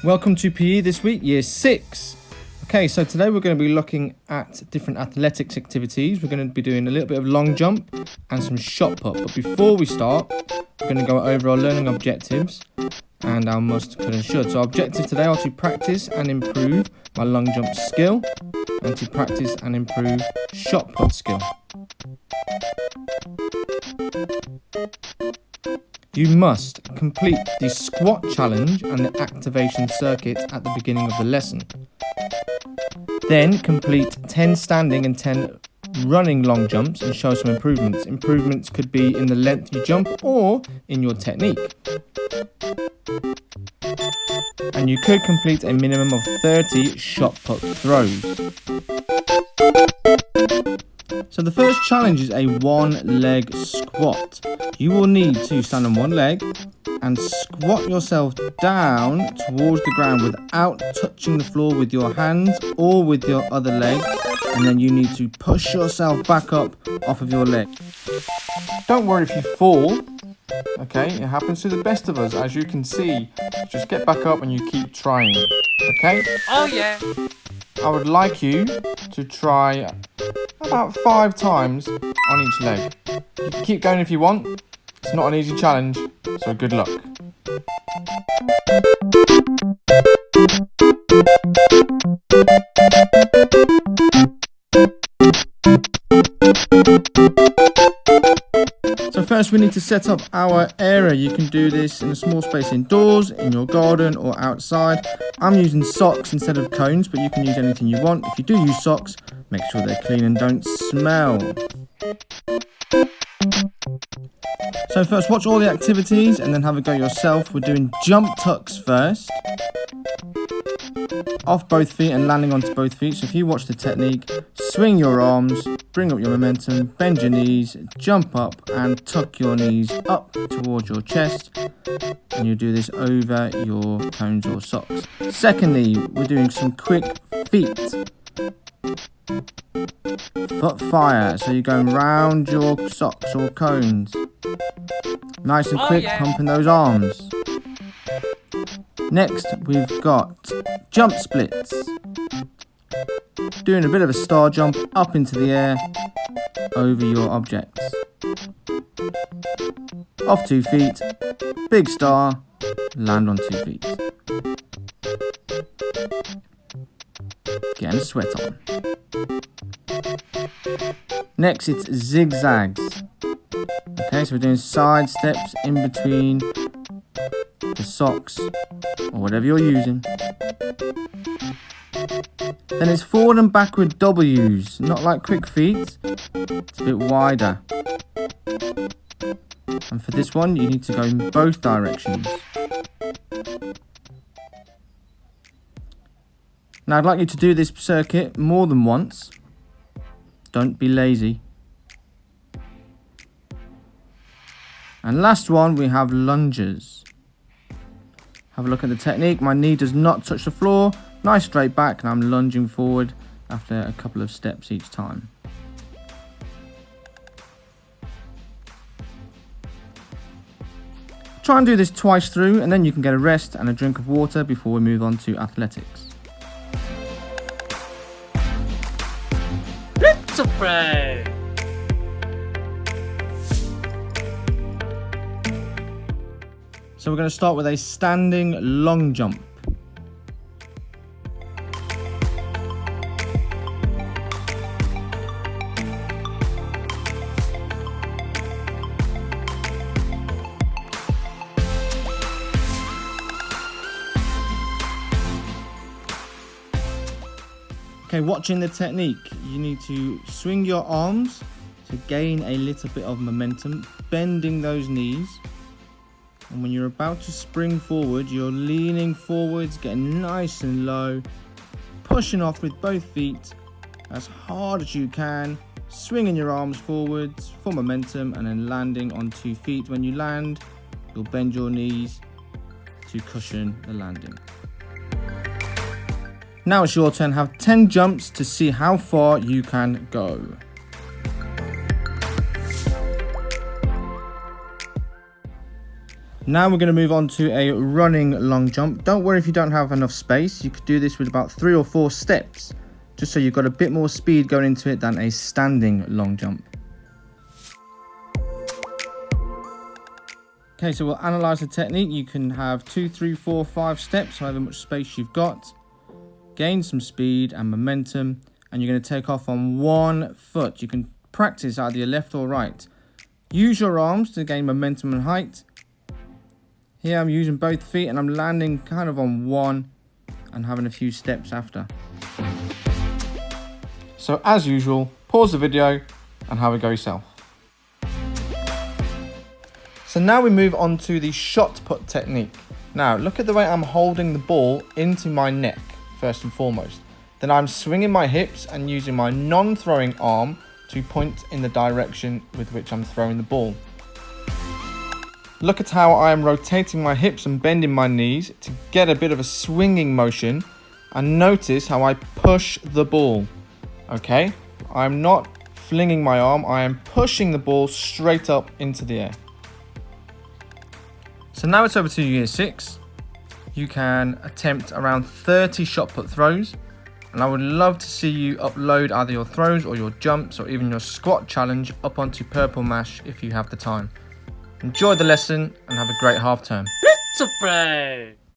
Welcome to PE this week, year 6. Okay, so today we're going to be looking at different athletics activities. We're going to be doing a little bit of long jump and some shot put. But before we start, we're going to go over our learning objectives and our must, could and should. So our objectives today are to practice and improve my long jump skill and to practice and improve shot put skill. You must complete the squat challenge and the activation circuit at the beginning of the lesson. Then complete 10 standing and 10 running long jumps and show some improvements. Improvements could be in the length you jump or in your technique. And you could complete a minimum of 30 shot put throws. So the first challenge is a one-leg squat. You will need to stand on one leg and squat yourself down towards the ground without touching the floor with your hands or with your other leg, and then you need to push yourself back up off of your leg. Don't worry if you fall, okay? It happens to the best of us, as you can see. Just get back up and you keep trying, okay? Oh yeah! I would like you to try about 5 times on each leg. You can keep going if you want. It's not an easy challenge, so good luck. So first we need to set up our area. You can do this in a small space indoors, in your garden or outside. I'm using socks instead of cones, but you can use anything you want. If you do use socks, make sure they're clean and don't smell. So first watch all the activities and then have a go yourself. We're doing jump tucks first. Off both feet and landing onto both feet. So if you watch the technique, swing your arms, bring up your momentum, bend your knees, jump up and tuck your knees up towards your chest. And you do this over your cones or socks. Secondly, we're doing some quick feet. Foot fire. So you're going round your socks or cones. Nice and quick, pumping those arms. Next, we've got jump splits. Doing a bit of a star jump up into the air over your objects. Off 2 feet, big star, land on 2 feet. Getting a sweat on. Next, it's zigzags. Okay, so we're doing side steps in between the socks or whatever you're using. Then it's forward and backward W's, not like quick feet. It's a bit wider. And for this one, you need to go in both directions. Now I'd like you to do this circuit more than once. Don't be lazy. And last one, we have lunges. Have a look at the technique. My knee does not touch the floor. Nice straight back, and I'm lunging forward after a couple of steps each time. Try and do this twice through, and then you can get a rest and a drink of water before we move on to athletics. Let's pray! So we're going to start with a standing long jump. Okay, watching the technique, you need to swing your arms to gain a little bit of momentum, bending those knees. And when you're about to spring forward, you're leaning forwards, getting nice and low, pushing off with both feet as hard as you can, swinging your arms forwards for momentum and then landing on 2 feet. When you land, you'll bend your knees to cushion the landing. Now it's your turn. Have 10 jumps to see how far you can go. Now we're going to move on to a running long jump. Don't worry if you don't have enough space. You could do this with about 3 or 4 steps, just so you've got a bit more speed going into it than a standing long jump. Okay, so we'll analyze the technique. You can have 2, 3, 4, 5 steps, however much space you've got. Gain some speed and momentum, and you're going to take off on one foot. You can practice either your left or right. Use your arms to gain momentum and height. Here I'm using both feet and I'm landing kind of on one and having a few steps after. So as usual, pause the video and have a go yourself. So now we move on to the shot put technique. Now look at the way I'm holding the ball into my neck first and foremost. Then I'm swinging my hips and using my non-throwing arm to point in the direction with which I'm throwing the ball. Look at how I am rotating my hips and bending my knees to get a bit of a swinging motion, and notice how I push the ball. Okay, I'm not flinging my arm, I am pushing the ball straight up into the air. So now it's over to year 6. You can attempt around 30 shot put throws, and I would love to see you upload either your throws or your jumps or even your squat challenge up onto Purple Mash if you have the time. Enjoy the lesson and have a great half term. Surprise!